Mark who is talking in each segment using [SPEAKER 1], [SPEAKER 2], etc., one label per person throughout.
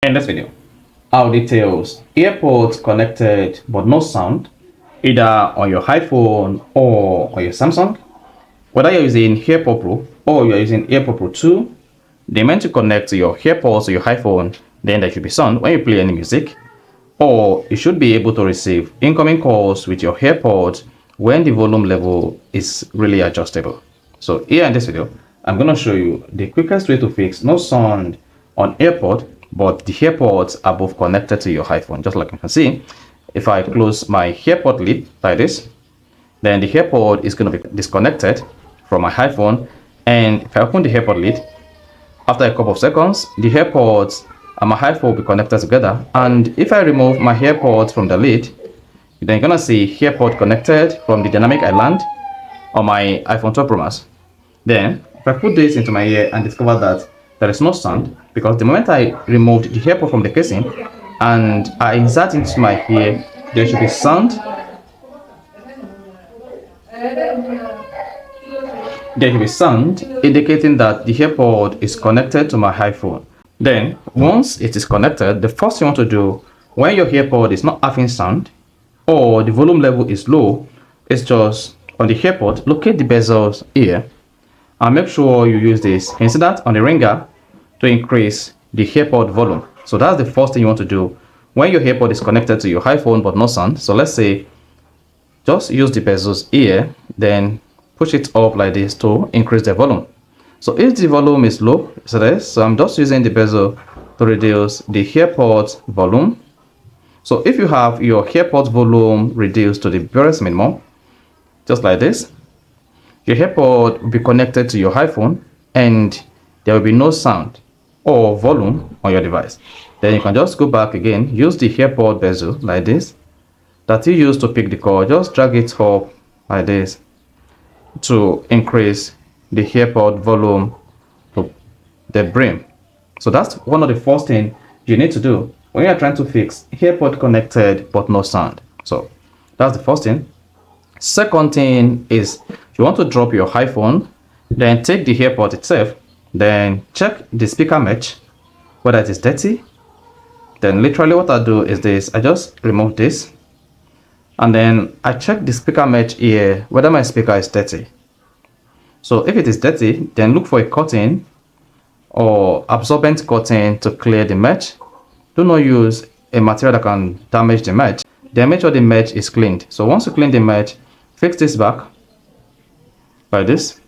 [SPEAKER 1] In this video, I'll details AirPods connected but no sound, either on your iPhone or on your Samsung. Whether you're using AirPods Pro or you're using AirPods Pro 2, they're meant to connect to your AirPods or your iPhone, then there should be sound when you play any music, or you should be able to receive incoming calls with your AirPods when the volume level is really adjustable. So here in this video, I'm going to show you the quickest way to fix no sound on AirPods, but the AirPods are both connected to your iPhone. Just like you can see, if I close my AirPod lid like this, then the AirPod is going to be disconnected from my iPhone. And if I open the AirPod lid, after a couple of seconds, the AirPods and my iPhone will be connected together. And if I remove my AirPods from the lid, then you're going to see AirPod connected from the dynamic island on my iPhone 12 Pro Max. Then, if I put this into my ear and discover that there is no sound, because the moment I removed the AirPod from the casing and I insert into my ear, there should be sound. There should be sound indicating that the AirPod is connected to my iPhone. Then, once it is connected, the first thing you want to do when your AirPod is not having sound or the volume level is low is just on the AirPod, locate the bezels here and make sure you use this incident on the ringer to increase the AirPod volume. So that's the first thing you want to do when your AirPod is connected to your iPhone but no sound. So let's say just use the bezels here, then push it up like this to increase the volume. So if the volume is low, so I'm just using the bezel to reduce the AirPods volume. So if you have your AirPods volume reduced to the barest minimum, just like this, your AirPod will be connected to your iPhone and there will be no sound or volume on your device. Then you can just go back again, use the AirPod bezel like this that you use to pick the call, just drag it up like this to increase the AirPod volume to the brim. So that's one of the first things you need to do when you're trying to fix AirPod connected but no sound. So that's the first thing. Second thing is you want to drop your iPhone, then take the AirPod itself, then check the speaker mesh whether it is dirty. Then literally what I do is this, I just remove this and then I check the speaker mesh here whether my speaker is dirty. So if it is dirty, then look for a cotton or absorbent cotton to clear the mesh. Do not use a material that can damage the mesh. Then make sure the mesh is cleaned. So once you clean the mesh, fix this back like this.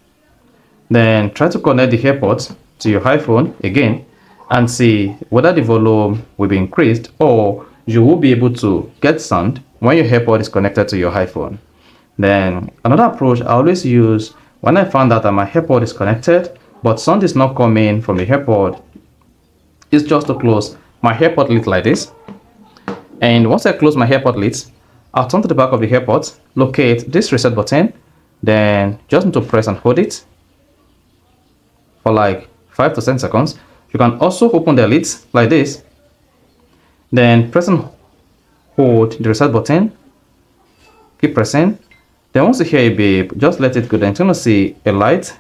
[SPEAKER 1] Then try to connect the AirPods to your iPhone again and see whether the volume will be increased or you will be able to get sound when your AirPod is connected to your iPhone. Then another approach I always use when I found out that my AirPod is connected but sound is not coming from the AirPod is just to close my AirPod lid like this. And once I close my AirPod lids, I'll turn to the back of the AirPods, locate this reset button, then just need to press and hold it for like 5 to 10 seconds. You can also open the lids like this, then press and hold the reset button, keep pressing. Then once you hear a beep, just let it go. Then you're going to see a light.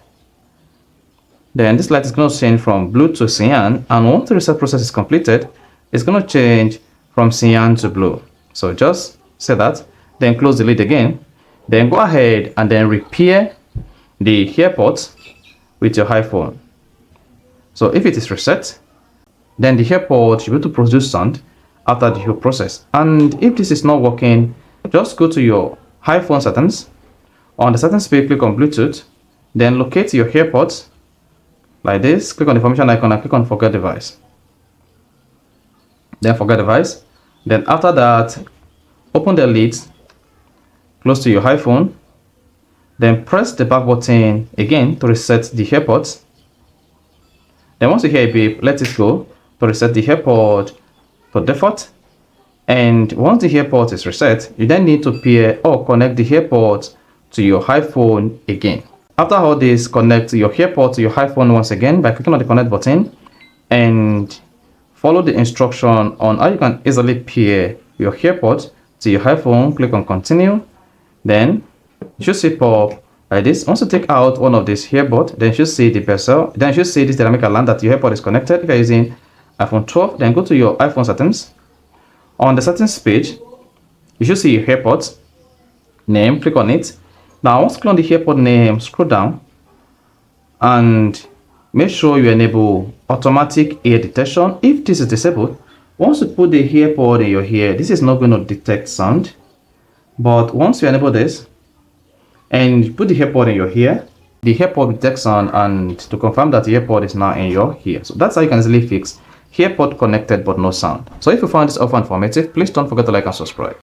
[SPEAKER 1] Then this light is going to change from blue to cyan, and once the reset process is completed, it's going to change from cyan to blue. So just say that, then close the lid again, then go ahead and then repair the AirPods with your iPhone. So if it is reset, then the AirPod should be able to produce sound after the whole process. And if this is not working, just go to your iPhone settings. On the settings page, click on Bluetooth, then locate your AirPods like this, click on the information icon and click on forget device. Then forget device. Then after that, open the lids close to your iPhone, then press the back button again to reset the AirPods. Then once you hear a beep, let it go to reset the AirPod to default. And once the AirPod is reset, you then need to pair or connect the AirPods to your iPhone again. After all this, connect your AirPod to your iPhone once again by clicking on the connect button and follow the instruction on how you can easily pair your AirPods to your iPhone. Click on continue. Then you should see pop like this. Once you take out one of these earbuds, then you should see the bezel. Then you should see this dynamic island that your AirPod is connected. If you're using iPhone 12, then go to your iPhone settings. On the settings page, you should see AirPods name, click on it. Now once you click on the AirPod name, scroll down and make sure you enable automatic ear detection. If this is disabled, once you put the AirPod in your ear, this is not going to detect sound. But once you enable this and you put the AirPod in your ear, the AirPod detects sound, and to confirm that the AirPod is now in your ear. So that's how you can easily fix AirPod connected but no sound. So if you found this offer informative, please don't forget to like and subscribe.